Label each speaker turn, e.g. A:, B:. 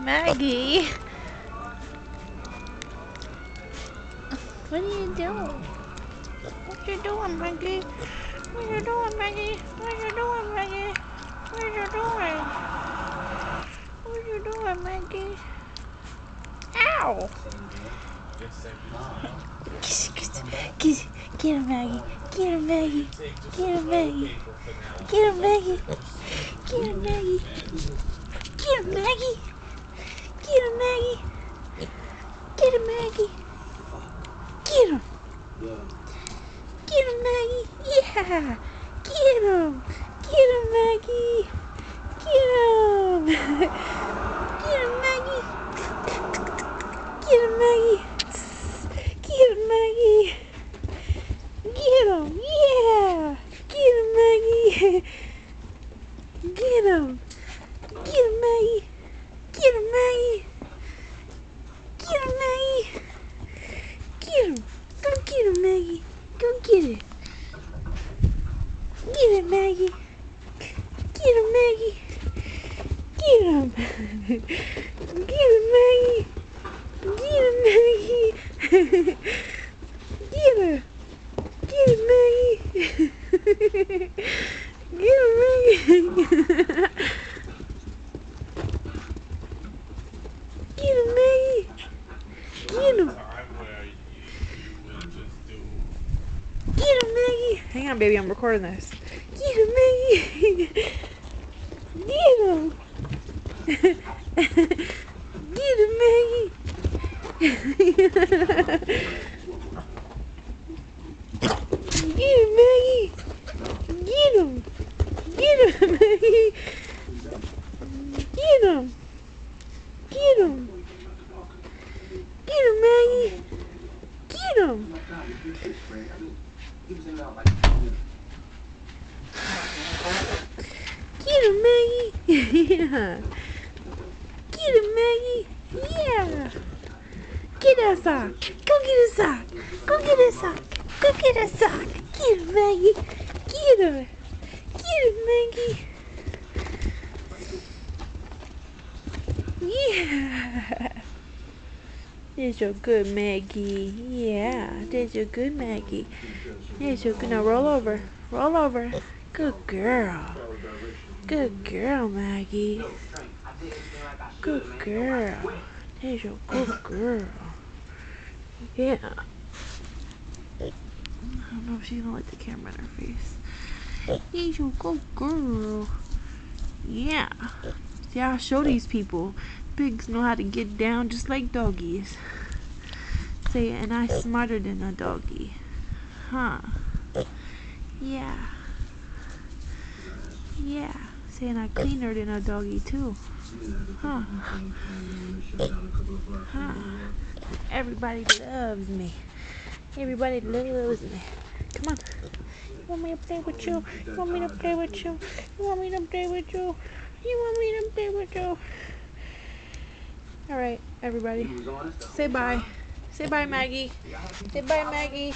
A: Maggie, what are you doing? What you doing, Maggie? What you doing, Maggie? What you doing, Maggie? What you doing? What you doing, Maggie? Ow! Get him, Maggie. Get him, Maggie. Get him, Maggie. Get him, Maggie. Get him, Maggie. Get him, Maggie. Get him, Maggie. Get him, Maggie. Get him. Get him, Maggie. Yeah. Get him. Get him, Maggie. Get him. Get him, Maggie. Get him, Maggie. Get him, Maggie. Get him. Yeah. Get him, Maggie. Get him. Get him, Maggie. Get him, Maggie. Get him, Maggie. Get him. Go get him, Maggie. Go get it. Get it, Maggie. Get him, Maggie. Get him. Get him, Maggie. Get him, Maggie. Get her. Get him, Maggie. Get him, Maggie. Get him, Maggie. Get him. Get him, Maggie. Hang on, baby. I'm recording this. Get him, Maggie. Get him. Get him, Maggie. Get him, Maggie. Get him. Get him, Maggie. Get him. Get him. Get him, Maggie. Get him. Get him, Maggie. Yeah. Get him, Maggie. Yeah. Get that sock. Go get a sock. Go get a sock. Go get a sock. Get him, Maggie. Get her. Get him, Maggie. Yeah. There's your good Maggie. Yeah. There's your good Maggie. There's your good. Now roll over. Roll over. Good girl. Good girl, Maggie. Good girl. There's your good girl. Yeah. I don't know if she's gonna like the camera in her face. There's your good girl. Yeah. See, I'll show these people. Pigs know how to get down just like doggies. Say, and I'm smarter than a doggy. Huh? Yeah. Yeah. Saying I'm cleaner than a doggy too. Huh? Huh? Everybody loves me. Everybody loves me. Come on. You want me to play with you? You want me to play with you? You want me to play with you? You want me to play with you? Alright, everybody. Say bye. Say bye, Maggie. Say bye, Maggie.